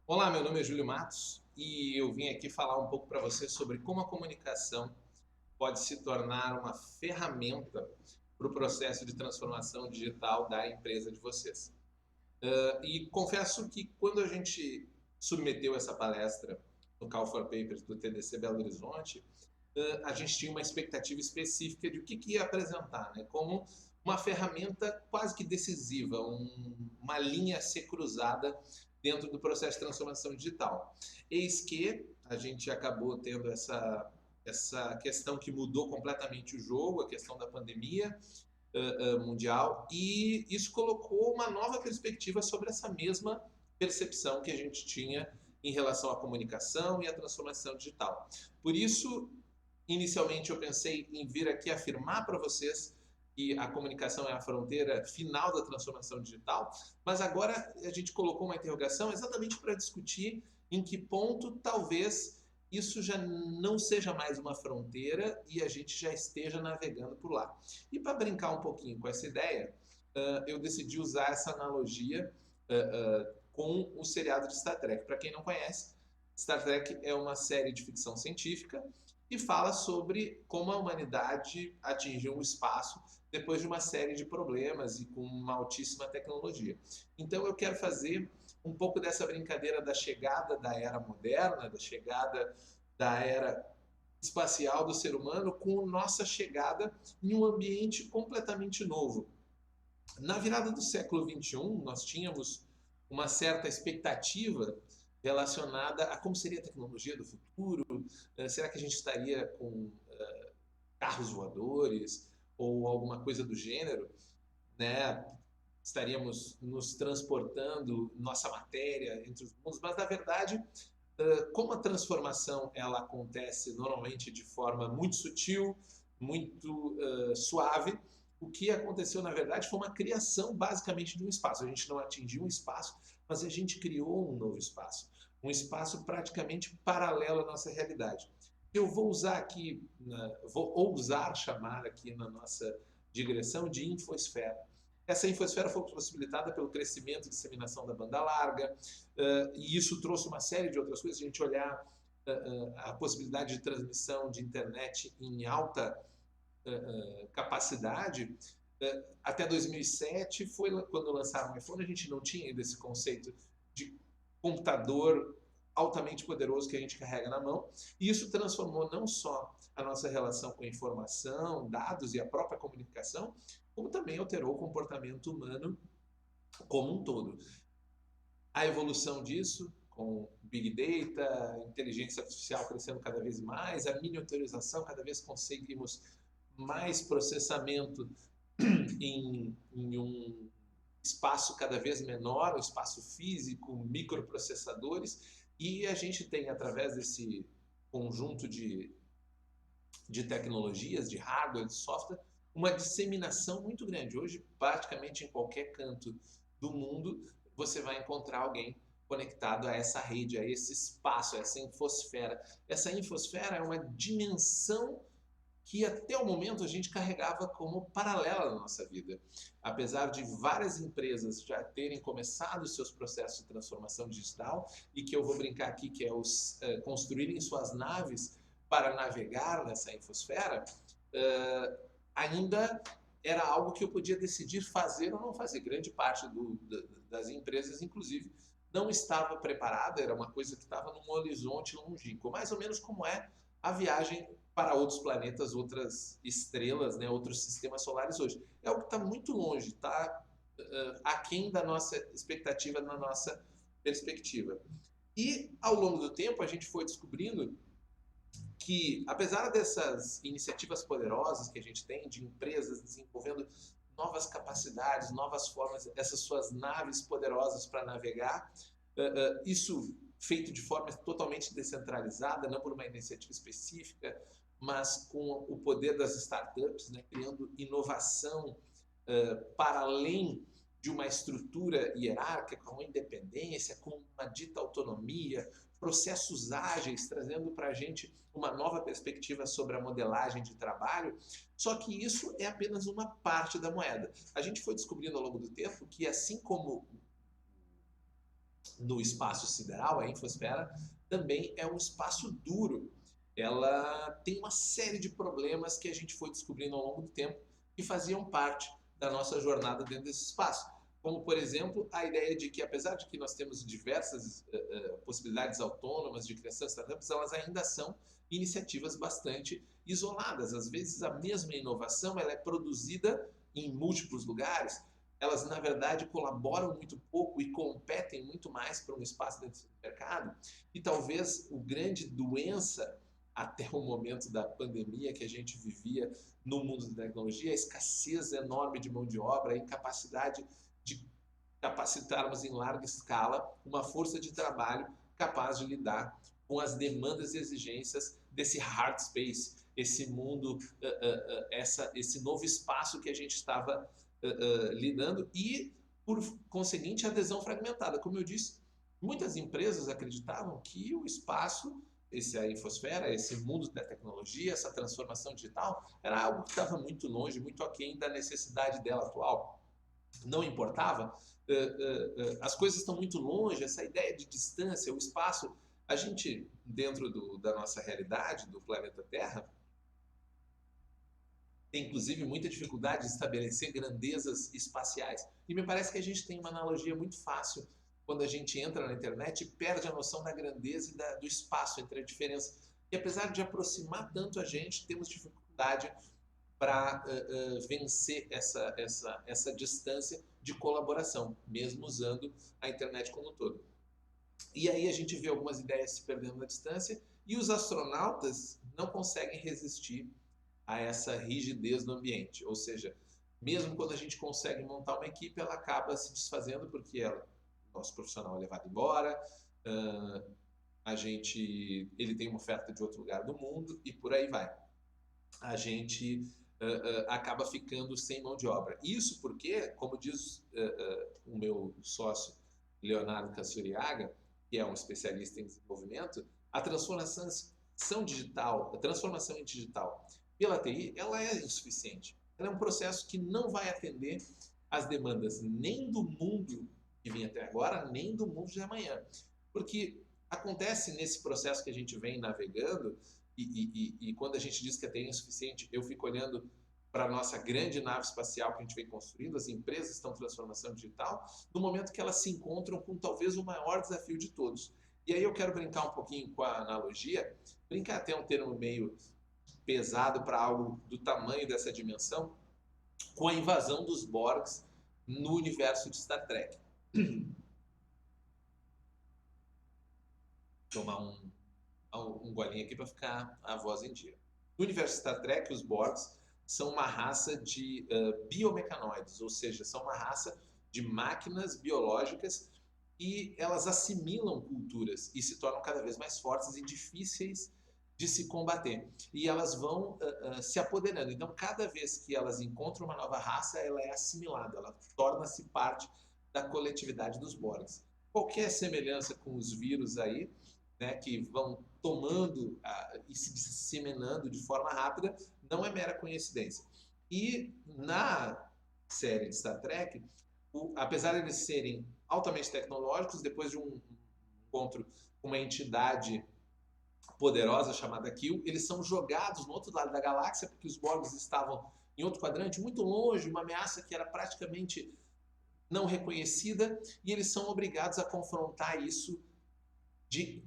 Olá, meu nome é Júlio Matos e eu vim aqui falar um pouco para você sobre como a comunicação pode se tornar uma ferramenta para o processo de transformação digital da empresa de vocês. E confesso que quando a gente submeteu essa palestra no Call for Papers do TDC Belo Horizonte, a gente tinha uma expectativa específica de o que ia apresentar, né? Como uma ferramenta quase que decisiva, uma linha a ser cruzada dentro do processo de transformação digital. Eis que a gente acabou tendo essa questão que mudou completamente o jogo, a questão da pandemia mundial, e isso colocou uma nova perspectiva sobre essa mesma percepção que a gente tinha em relação à comunicação e à transformação digital. Por isso, inicialmente eu pensei em vir aqui afirmar para vocês que a comunicação é a fronteira final da transformação digital, mas agora a gente colocou uma interrogação exatamente para discutir em que ponto talvez isso já não seja mais uma fronteira e a gente já esteja navegando por lá. E para brincar um pouquinho com essa ideia, eu decidi usar essa analogia com o seriado de Star Trek. Para quem não conhece, Star Trek é uma série de ficção científica e fala sobre como a humanidade atingiu o espaço depois de uma série de problemas e com uma altíssima tecnologia. Então eu quero fazer um pouco dessa brincadeira da chegada da era moderna, da chegada da era espacial do ser humano com nossa chegada em um ambiente completamente novo. Na virada do século XXI, nós tínhamos uma certa expectativa relacionada a como seria a tecnologia do futuro. Será que a gente estaria com carros voadores ou alguma coisa do gênero, né? Estaríamos nos transportando nossa matéria entre os mundos, mas na verdade, como a transformação ela acontece normalmente de forma muito sutil, muito suave, o que aconteceu na verdade foi uma criação basicamente de um espaço. A gente não atingiu um espaço, mas a gente criou um novo espaço, um espaço praticamente paralelo à nossa realidade. Eu vou usar aqui, vou ousar chamar aqui na nossa digressão de infosfera. Essa infosfera foi possibilitada pelo crescimento e disseminação da banda larga, e isso trouxe uma série de outras coisas. Se a gente olhar a possibilidade de transmissão de internet em alta capacidade, até 2007 foi quando lançaram o iPhone, a gente não tinha ainda esse conceito de computador altamente poderoso que a gente carrega na mão, e isso transformou não só a nossa relação com a informação, dados e a própria comunicação, como também alterou o comportamento humano como um todo. A evolução disso, com Big Data, inteligência artificial crescendo cada vez mais, a miniaturização, cada vez conseguimos mais processamento em um espaço cada vez menor, um espaço físico, microprocessadores, e a gente tem, através desse conjunto de tecnologias, de hardware, de software, uma disseminação muito grande. Hoje, praticamente em qualquer canto do mundo, você vai encontrar alguém conectado a essa rede, a esse espaço, a essa infosfera. Essa infosfera é uma dimensão que até o momento a gente carregava como paralela na nossa vida. Apesar de várias empresas já terem começado os seus processos de transformação digital, e que eu vou brincar aqui que é os construírem suas naves para navegar nessa infosfera, ainda era algo que eu podia decidir fazer ou não fazer. Grande parte das empresas, inclusive, não estava preparada, era uma coisa que estava num horizonte longínquo, mais ou menos como é a viagem para outros planetas, outras estrelas, né, outros sistemas solares hoje. É algo que está muito longe, está aquém da nossa expectativa, da nossa perspectiva. E ao longo do tempo a gente foi descobrindo que, apesar dessas iniciativas poderosas que a gente tem de empresas desenvolvendo novas capacidades, novas formas, essas suas naves poderosas para navegar, isso feito de forma totalmente descentralizada, não por uma iniciativa específica, mas com o poder das startups, né, criando inovação para além de uma estrutura hierárquica, com independência, com uma dita autonomia, processos ágeis, trazendo para a gente uma nova perspectiva sobre a modelagem de trabalho. Só que isso é apenas uma parte da moeda. A gente foi descobrindo ao longo do tempo que, assim como no espaço sideral, a infosfera, também é um espaço duro. Ela tem uma série de problemas que a gente foi descobrindo ao longo do tempo que faziam parte da nossa jornada dentro desse espaço. Como, por exemplo, a ideia de que, apesar de que nós temos diversas possibilidades autônomas de criação de startups, elas ainda são iniciativas bastante isoladas. Às vezes, a mesma inovação ela é produzida em múltiplos lugares, elas, na verdade, colaboram muito pouco e competem muito mais para um espaço dentro do mercado. E talvez o grande doença até o momento da pandemia que a gente vivia no mundo da tecnologia, a escassez enorme de mão de obra, a incapacidade de capacitarmos em larga escala uma força de trabalho capaz de lidar com as demandas e exigências desse hard space, esse mundo, esse novo espaço que a gente estava lidando e, por conseguinte, a adesão fragmentada. Como eu disse, muitas empresas acreditavam que o espaço, a infosfera, esse mundo da tecnologia, essa transformação digital, era algo que estava muito longe, muito aquém da necessidade dela atual. Não importava, as coisas estão muito longe, essa ideia de distância, o espaço, a gente, dentro da nossa realidade, do planeta Terra, tem inclusive muita dificuldade de estabelecer grandezas espaciais. E me parece que a gente tem uma analogia muito fácil quando a gente entra na internet e perde a noção da grandeza e do espaço entre a diferença. E apesar de aproximar tanto a gente, temos dificuldade para vencer essa distância de colaboração, mesmo usando a internet como um todo. E aí a gente vê algumas ideias se perdendo na distância e os astronautas não conseguem resistir a essa rigidez do ambiente. Ou seja, mesmo quando a gente consegue montar uma equipe, ela acaba se desfazendo porque o nosso profissional é levado embora, ele tem uma oferta de outro lugar do mundo e por aí vai. A gente acaba ficando sem mão de obra. Isso porque, como diz o meu sócio Leonardo Cassuriaga, que é um especialista em desenvolvimento, a transformação em digital pela TI, ela é insuficiente. Ela é um processo que não vai atender às demandas nem do mundo que vem até agora, nem do mundo de amanhã. Porque acontece nesse processo que a gente vem navegando, e quando a gente diz que a TI é insuficiente, eu fico olhando para a nossa grande nave espacial que a gente vem construindo, as empresas estão em transformação digital, no momento que elas se encontram com talvez o maior desafio de todos. E aí eu quero brincar um pouquinho com a analogia, brincar até um termo meio pesado para algo do tamanho dessa dimensão, com a invasão dos Borgs no universo de Star Trek. Tomar um golinho aqui para ficar a voz em dia. No universo de Star Trek, os Borgs são uma raça de biomecanoides, ou seja, são uma raça de máquinas biológicas e elas assimilam culturas e se tornam cada vez mais fortes e difíceis de se combater. E elas vão se apoderando. Então, cada vez que elas encontram uma nova raça, ela é assimilada, ela torna-se parte da coletividade dos Borgs. Qualquer semelhança com os vírus aí, né, que vão tomando e se disseminando de forma rápida, não é mera coincidência. E na série de Star Trek, apesar de eles serem altamente tecnológicos, depois de um encontro com uma entidade poderosa chamada Kill, eles são jogados no outro lado da galáxia, porque os Borgs estavam em outro quadrante, muito longe, uma ameaça que era praticamente não reconhecida, e eles são obrigados a confrontar isso de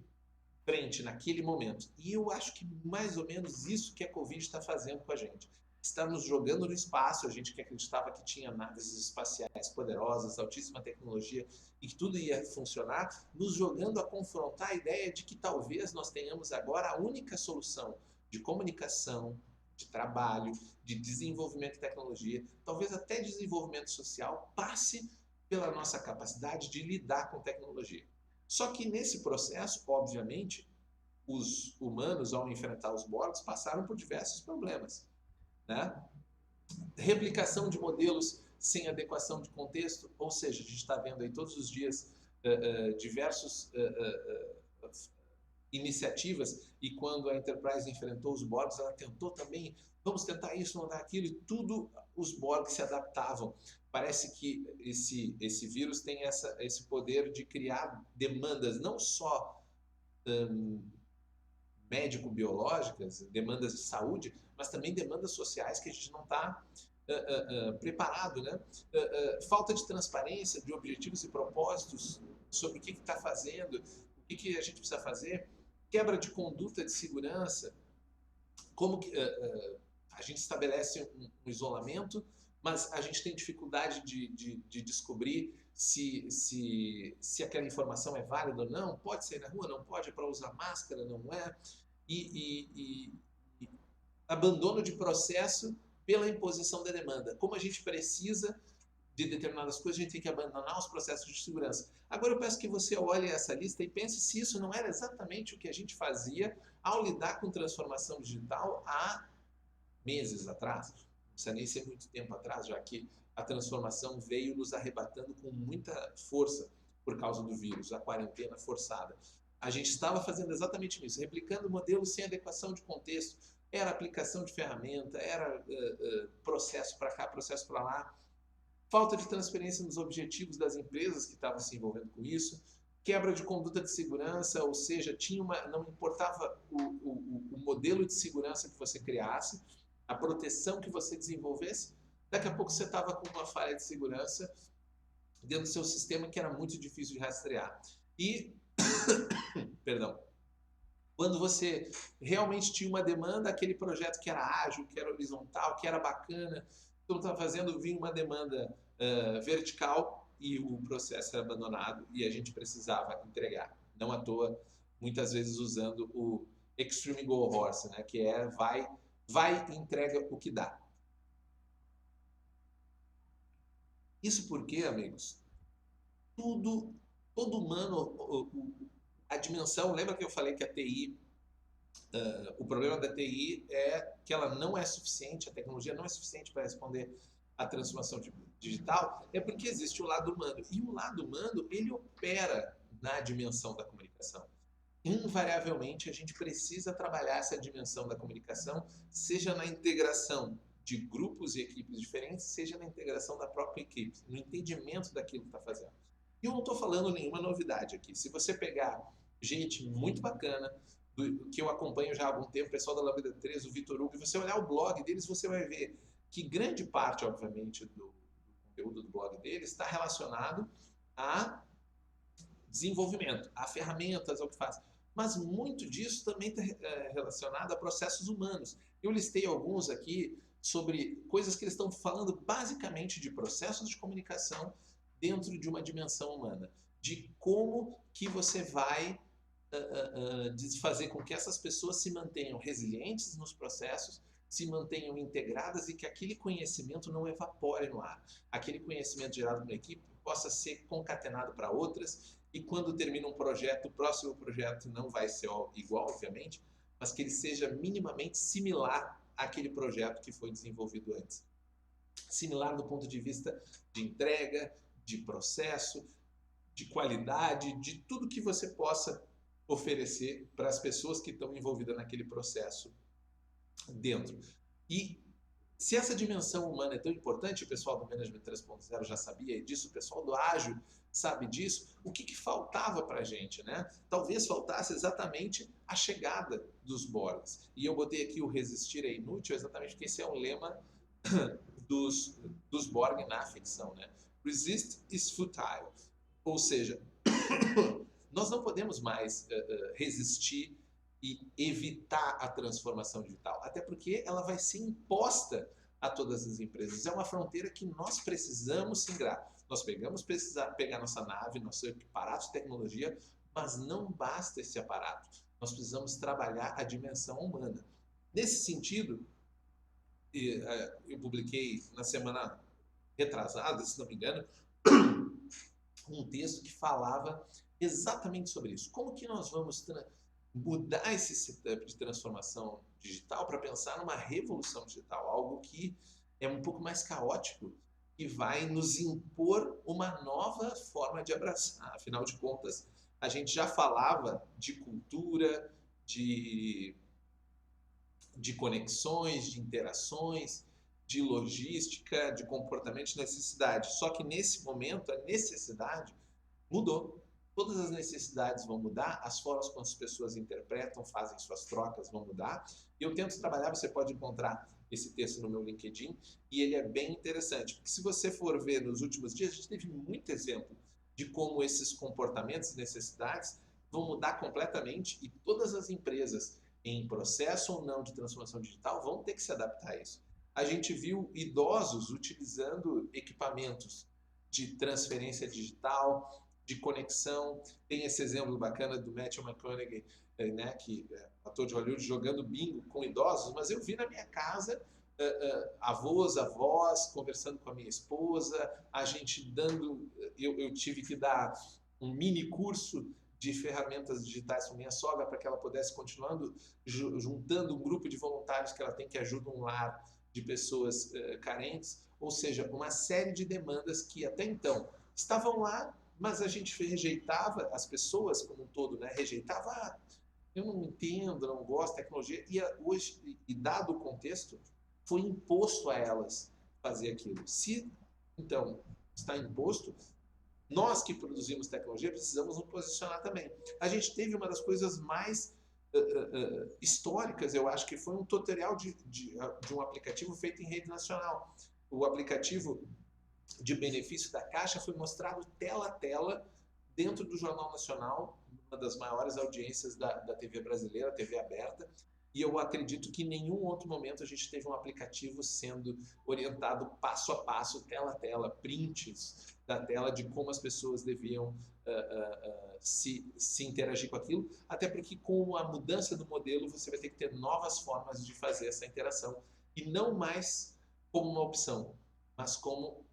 frente naquele momento. E eu acho que mais ou menos isso que a Covid está fazendo com a gente. Está nos jogando no espaço, a gente que acreditava que tinha naves espaciais poderosas, altíssima tecnologia e que tudo ia funcionar, nos jogando a confrontar a ideia de que talvez nós tenhamos agora a única solução de comunicação, de trabalho, de desenvolvimento de tecnologia, talvez até desenvolvimento social, passe pela nossa capacidade de lidar com tecnologia. Só que nesse processo, obviamente, os humanos, ao enfrentar os Borgs, passaram por diversos problemas, né? Replicação de modelos sem adequação de contexto, ou seja, a gente está vendo aí todos os dias diversos iniciativas, e quando a Enterprise enfrentou os Borgs, ela tentou também, vamos tentar isso, não dar aquilo, e tudo os Borgs se adaptavam. Parece que esse vírus tem esse poder de criar demandas, não só médico-biológicas, demandas de saúde, mas também demandas sociais que a gente não está preparado, né? Falta de transparência, de objetivos e propósitos sobre o que está fazendo, o que a gente precisa fazer, quebra de conduta de segurança, como que a gente estabelece um isolamento, mas a gente tem dificuldade de descobrir se aquela informação é válida ou não, pode sair na rua, não pode, é para usar máscara, não é, e abandono de processo pela imposição da demanda. Como a gente precisa de determinadas coisas, a gente tem que abandonar os processos de segurança. Agora eu peço que você olhe essa lista e pense se isso não era exatamente o que a gente fazia ao lidar com transformação digital há meses atrás. Não precisa nem ser muito tempo atrás, já que a transformação veio nos arrebatando com muita força por causa do vírus, a quarentena forçada. A gente estava fazendo exatamente isso, replicando modelos sem adequação de contexto. Era aplicação de ferramenta, era processo para cá, processo para lá. Falta de transparência nos objetivos das empresas que estavam se envolvendo com isso. Quebra de conduta de segurança, ou seja, não importava o modelo de segurança que você criasse, a proteção que você desenvolvesse, daqui a pouco você estava com uma falha de segurança dentro do seu sistema que era muito difícil de rastrear. E, perdão, quando você realmente tinha uma demanda, aquele projeto que era ágil, que era horizontal, que era bacana, então estava fazendo, vinha uma demanda vertical e o processo era abandonado e a gente precisava entregar. Não à toa, muitas vezes usando o Extreme Go Horse, né, que é vai e entrega o que dá. Isso porque, amigos, todo humano, a dimensão, lembra que eu falei que a TI, o problema da TI é que ela não é suficiente, a tecnologia não é suficiente para responder à transformação digital, é porque existe o lado humano. E o lado humano, ele opera na dimensão da comunicação. Invariavelmente, a gente precisa trabalhar essa dimensão da comunicação, seja na integração de grupos e equipes diferentes, seja na integração da própria equipe, no entendimento daquilo que está fazendo. E eu não estou falando nenhuma novidade aqui. Se você pegar gente muito bacana, que eu acompanho já há algum tempo, o pessoal da Lambda 3, o Vitor Hugo, e você olhar o blog deles, você vai ver que grande parte, obviamente, do conteúdo do blog deles está relacionado a desenvolvimento, a ferramentas, ao que faz. Mas muito disso também está relacionado a processos humanos. Eu listei alguns aqui sobre coisas que eles estão falando basicamente de processos de comunicação dentro de uma dimensão humana, de como que você vai fazer com que essas pessoas se mantenham resilientes nos processos, se mantenham integradas e que aquele conhecimento não evapore no ar. Aquele conhecimento gerado na equipe possa ser concatenado para outras e quando termina um projeto, o próximo projeto não vai ser igual, obviamente, mas que ele seja minimamente similar àquele projeto que foi desenvolvido antes. Similar do ponto de vista de entrega, de processo, de qualidade, de tudo que você possa oferecer para as pessoas que estão envolvidas naquele processo dentro. E se essa dimensão humana é tão importante, o pessoal do Management 3.0 já sabia disso, o pessoal do Ágil sabe disso, o que faltava para a gente, né? Talvez faltasse exatamente a chegada dos Borgs. E eu botei aqui o resistir é inútil, exatamente porque esse é um lema dos Borg na ficção, né? Resist is futile. Ou seja, nós não podemos mais resistir e evitar a transformação digital, até porque ela vai ser imposta a todas as empresas. É uma fronteira que nós precisamos singrar. Nós precisar pegar nossa nave, nosso aparato de tecnologia, mas não basta esse aparato. Nós precisamos trabalhar a dimensão humana. Nesse sentido, eu publiquei na semana retrasada, se não me engano, um texto que falava exatamente sobre isso. Como que nós vamos mudar esse setup de transformação digital para pensar numa revolução digital, algo que é um pouco mais caótico e vai nos impor uma nova forma de abraçar. Afinal de contas, a gente já falava de cultura, de, de conexões, de interações, de logística, de comportamento, de necessidade. Só que nesse momento a necessidade mudou. Todas as necessidades vão mudar, as formas como as pessoas interpretam, fazem suas trocas vão mudar. E eu tento trabalhar, você pode encontrar esse texto no meu LinkedIn, e ele é bem interessante, porque se você for ver nos últimos dias, a gente teve muito exemplo de como esses comportamentos e necessidades vão mudar completamente e todas as empresas em processo ou não de transformação digital vão ter que se adaptar a isso. A gente viu idosos utilizando equipamentos de transferência digital, de conexão. Tem esse exemplo bacana do Matthew McConaughey, né, que é ator de Hollywood, jogando bingo com idosos, mas eu vi na minha casa avós, avós, conversando com a minha esposa, a gente dando, eu tive que dar um mini curso de ferramentas digitais para minha sogra para que ela pudesse continuando juntando um grupo de voluntários que ela tem que ajudam um lar de pessoas carentes, ou seja, uma série de demandas que até então estavam lá, mas a gente rejeitava, as pessoas como um todo, né, rejeitava, eu não entendo, não gosto de tecnologia, e hoje, e dado o contexto, foi imposto a elas fazer aquilo. Se, então, está imposto, nós que produzimos tecnologia precisamos nos posicionar também. A gente teve uma das coisas mais históricas, eu acho que foi um tutorial de um aplicativo feito em rede nacional. O aplicativo de benefício da Caixa foi mostrado tela a tela dentro do Jornal Nacional, uma das maiores audiências da TV brasileira, TV aberta, e eu acredito que em nenhum outro momento a gente teve um aplicativo sendo orientado passo a passo, tela a tela, prints da tela de como as pessoas deviam se interagir com aquilo, até porque com a mudança do modelo você vai ter que ter novas formas de fazer essa interação, e não mais como uma opção, mas como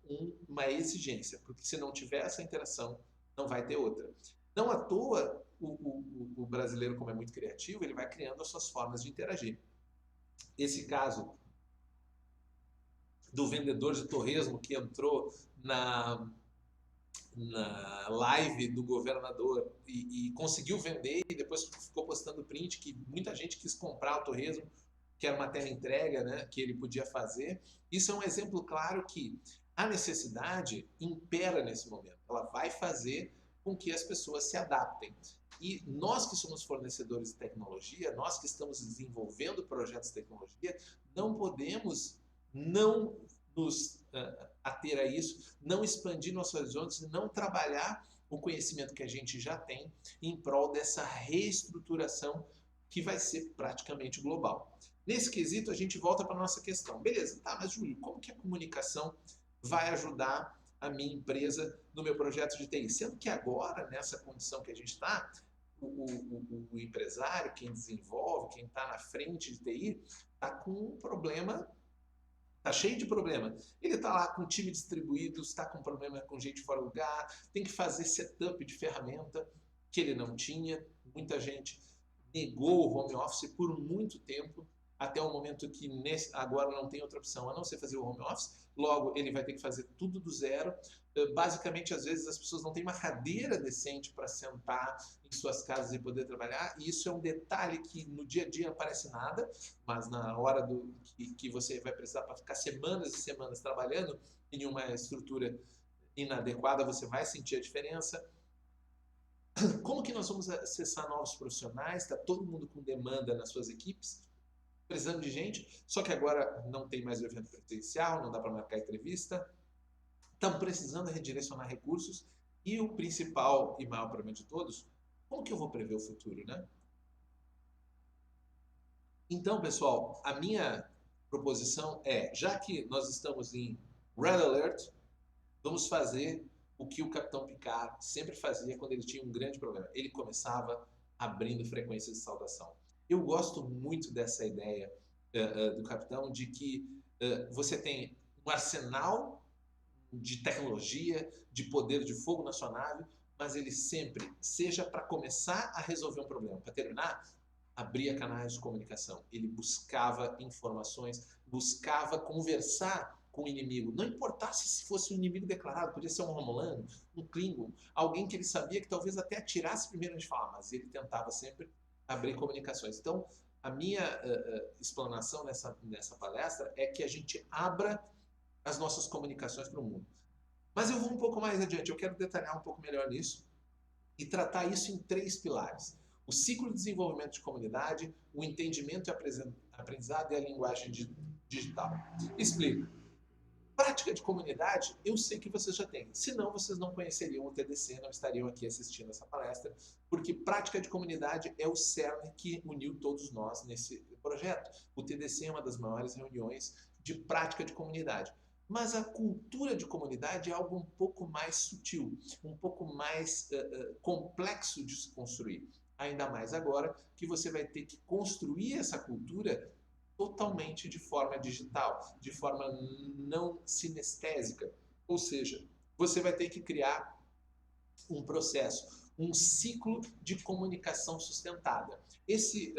uma exigência, porque se não tiver essa interação, não vai ter outra. Não à toa, o brasileiro, como é muito criativo, ele vai criando as suas formas de interagir. Esse caso do vendedor de torresmo que entrou na live do governador e conseguiu vender e depois ficou postando print que muita gente quis comprar o torresmo, que era uma teleentrega, né, que ele podia fazer. Isso é um exemplo claro que a necessidade impera nesse momento. Ela vai fazer com que as pessoas se adaptem. E nós que somos fornecedores de tecnologia, nós que estamos desenvolvendo projetos de tecnologia, não podemos não nos ater a isso, não expandir nossos horizontes, não trabalhar o conhecimento que a gente já tem em prol dessa reestruturação que vai ser praticamente global. Nesse quesito, a gente volta para a nossa questão. Beleza, tá, mas Júlio, como que a comunicação vai ajudar a minha empresa no meu projeto de TI? Sendo que agora, nessa condição que a gente está, o empresário, quem desenvolve, quem está na frente de TI, está com um problema, está cheio de problema. Ele está lá com o time distribuído, está com problema com gente fora do lugar, tem que fazer setup de ferramenta que ele não tinha. Muita gente negou o home office por muito tempo, até o momento que agora não tem outra opção a não ser fazer o home office. Logo, ele vai ter que fazer tudo do zero. Basicamente, às vezes, as pessoas não têm uma cadeira decente para sentar em suas casas e poder trabalhar, e isso é um detalhe que no dia a dia não parece nada, mas na hora que você vai precisar para ficar semanas e semanas trabalhando em uma estrutura inadequada, você vai sentir a diferença. Como que nós vamos acessar novos profissionais? Está todo mundo com demanda nas suas equipes, precisando de gente, só que agora não tem mais o evento presencial, não dá para marcar entrevista, estamos precisando redirecionar recursos, e o principal e maior problema de todos, como que eu vou prever o futuro, né? Então, pessoal, a minha proposição é, já que nós estamos em Red Alert, vamos fazer o que o Capitão Picard sempre fazia quando ele tinha um grande problema. Ele começava abrindo frequências de saudação. Eu gosto muito dessa ideia do Capitão, de que você tem um arsenal de tecnologia, de poder de fogo na sua nave, mas ele sempre, seja para começar a resolver um problema, para terminar, abria canais de comunicação. Ele buscava informações, buscava conversar com o inimigo. Não importasse se fosse um inimigo declarado, podia ser um Romulano, um Klingon, alguém que ele sabia que talvez até atirasse primeiro antes de falar, mas ele tentava sempre abrir comunicações. Então, a minha explanação nessa palestra é que a gente abra as nossas comunicações para o mundo. Mas eu vou um pouco mais adiante, eu quero detalhar um pouco melhor nisso e tratar isso em 3 pilares. O ciclo de desenvolvimento de comunidade, o entendimento e aprendizado e a linguagem digital. Explico. Prática de comunidade, eu sei que vocês já têm. Senão, vocês não conheceriam o TDC, não estariam aqui assistindo essa palestra, porque prática de comunidade é o cerne que uniu todos nós nesse projeto. O TDC é uma das maiores reuniões de prática de comunidade. Mas a cultura de comunidade é algo um pouco mais sutil, um pouco mais complexo de se construir. Ainda mais agora que você vai ter que construir essa cultura totalmente de forma digital, de forma não sinestésica. Ou seja, você vai ter que criar um processo, um ciclo de comunicação sustentada. Esse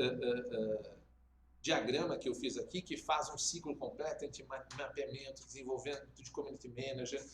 diagrama que eu fiz aqui, que faz um ciclo completo entre mapeamento, desenvolvimento de community manager,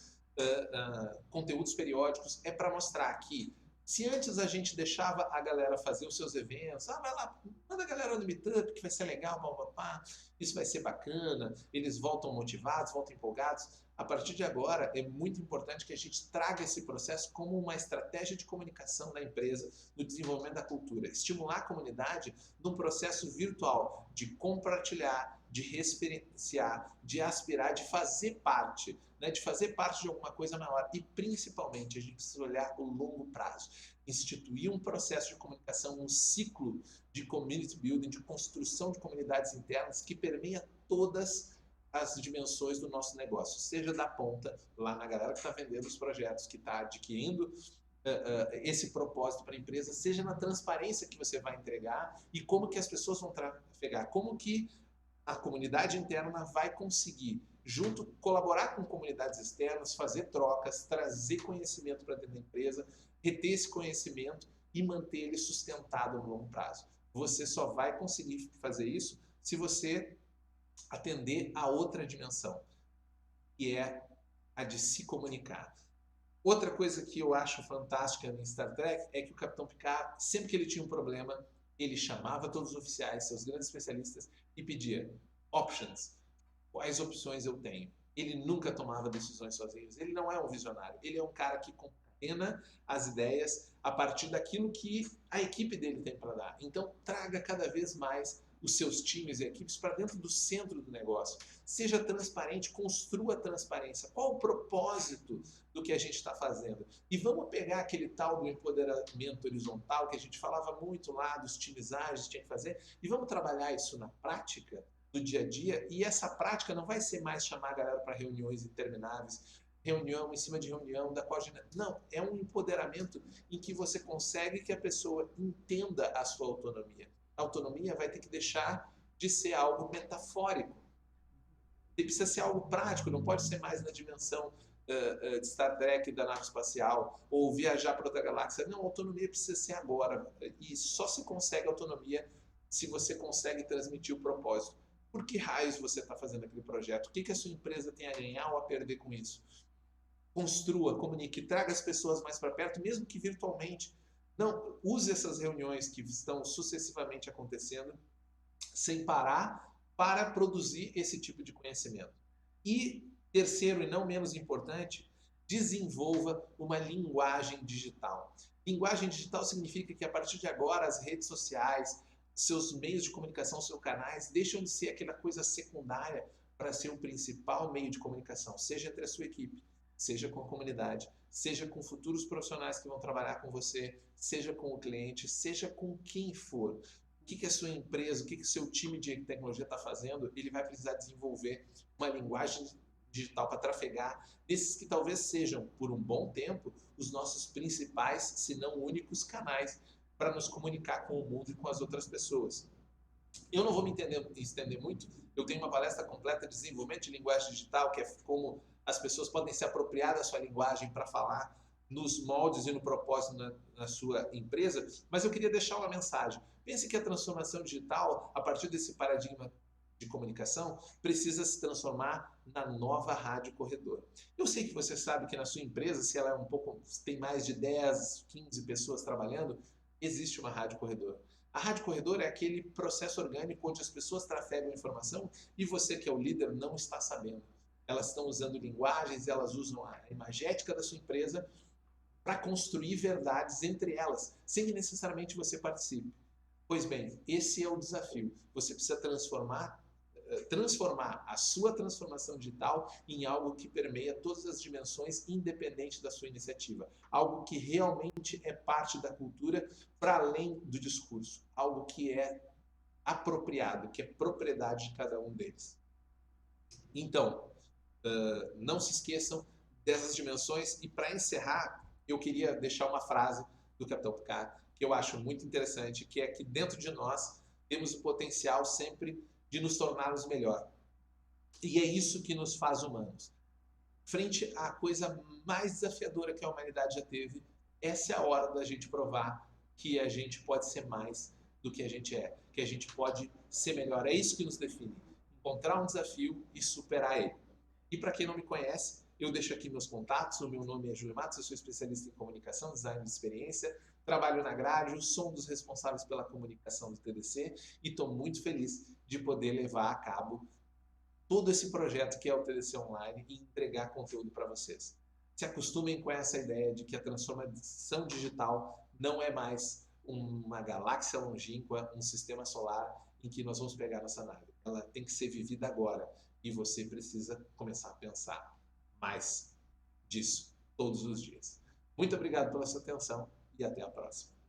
conteúdos periódicos, é para mostrar que se antes a gente deixava a galera fazer os seus eventos, vai lá, manda a galera no Meetup, que vai ser legal, papapá, isso vai ser bacana, eles voltam motivados, voltam empolgados. A partir de agora, é muito importante que a gente traga esse processo como uma estratégia de comunicação da empresa, no desenvolvimento da cultura. Estimular a comunidade num processo virtual de compartilhar, de referenciar, de aspirar, de fazer parte, né, de fazer parte de alguma coisa maior. E, principalmente, a gente precisa olhar o longo prazo. Instituir um processo de comunicação, um ciclo de community building, de construção de comunidades internas que permeia todas as dimensões do nosso negócio, seja da ponta, lá na galera que está vendendo os projetos, que está adquirindo esse propósito para a empresa, seja na transparência que você vai entregar e como que as pessoas vão trafegar, como que a comunidade interna vai conseguir, junto, colaborar com comunidades externas, fazer trocas, trazer conhecimento para dentro da empresa, reter esse conhecimento e manter ele sustentado no longo prazo. Você só vai conseguir fazer isso se você atender a outra dimensão, que é a de se comunicar. Outra coisa que eu acho fantástica no Star Trek é que o Capitão Picard, sempre que ele tinha um problema, ele chamava todos os oficiais, seus grandes especialistas, e pedia options. Quais opções eu tenho? Ele nunca tomava decisões sozinho. Ele não é um visionário. Ele é um cara que concatena as ideias a partir daquilo que a equipe dele tem para dar. Então, traga cada vez mais os seus times e equipes para dentro do centro do negócio. Seja transparente, construa transparência. Qual o propósito do que a gente está fazendo? E vamos pegar aquele tal do empoderamento horizontal que a gente falava muito lá, dos times ágeis, tinha que fazer, e vamos trabalhar isso na prática, do dia a dia, e essa prática não vai ser mais chamar a galera para reuniões intermináveis, reunião em cima de reunião da coordenação. Não, é um empoderamento em que você consegue que a pessoa entenda a sua autonomia. A autonomia vai ter que deixar de ser algo metafórico. Ele precisa ser algo prático, não pode ser mais na dimensão de Star Trek, da nave espacial, ou viajar para outra galáxia. Não, a autonomia precisa ser agora. E só se consegue autonomia se você consegue transmitir o propósito. Por que raios você está fazendo aquele projeto? O que a sua empresa tem a ganhar ou a perder com isso? Construa, comunique, traga as pessoas mais para perto, mesmo que virtualmente. Não, use essas reuniões que estão sucessivamente acontecendo sem parar para produzir esse tipo de conhecimento. E, terceiro e não menos importante, desenvolva uma linguagem digital. Linguagem digital significa que a partir de agora as redes sociais, seus meios de comunicação, seus canais, deixam de ser aquela coisa secundária para ser o principal meio de comunicação, seja entre a sua equipe, seja com a comunidade, seja com futuros profissionais que vão trabalhar com você, seja com o cliente, seja com quem for. O que a sua empresa, o que o seu time de tecnologia está fazendo, ele vai precisar desenvolver uma linguagem digital para trafegar esses que talvez sejam, por um bom tempo, os nossos principais, se não únicos, canais para nos comunicar com o mundo e com as outras pessoas. Eu não vou me estender muito, eu tenho uma palestra completa de desenvolvimento de linguagem digital, que é como as pessoas podem se apropriar da sua linguagem para falar nos moldes e no propósito na sua empresa, mas eu queria deixar uma mensagem. Pense que a transformação digital, a partir desse paradigma de comunicação precisa se transformar na nova rádio corredor. Eu sei que você sabe que na sua empresa, se ela é tem mais de 10, 15 pessoas trabalhando, existe uma rádio corredor. A rádio corredor é aquele processo orgânico onde as pessoas trafegam informação e você, que é o líder, não está sabendo. Elas estão usando linguagens, elas usam a imagética da sua empresa para construir verdades entre elas, sem que necessariamente você participe. Pois bem, esse é o desafio. Você precisa transformar a sua transformação digital em algo que permeia todas as dimensões, independente da sua iniciativa. Algo que realmente é parte da cultura, para além do discurso. Algo que é apropriado, que é propriedade de cada um deles. Então, não se esqueçam dessas dimensões. E para encerrar, eu queria deixar uma frase do Capitão Picard que eu acho muito interessante, que é que dentro de nós temos o potencial sempre de nos tornarmos melhor. E é isso que nos faz humanos. Frente à coisa mais desafiadora que a humanidade já teve, essa é a hora da gente provar que a gente pode ser mais do que a gente é, que a gente pode ser melhor. É isso que nos define. Encontrar um desafio e superar ele. E para quem não me conhece, eu deixo aqui meus contatos. O meu nome é Júlio Matos, eu sou especialista em comunicação, design de experiência, trabalho na Grádio, sou um dos responsáveis pela comunicação do TDC e estou muito feliz de poder levar a cabo todo esse projeto que é o TDC Online e entregar conteúdo para vocês. Se acostumem com essa ideia de que a transformação digital não é mais uma galáxia longínqua, um sistema solar em que nós vamos pegar nossa nave. Ela tem que ser vivida agora e você precisa começar a pensar mais disso todos os dias. Muito obrigado pela sua atenção e até a próxima.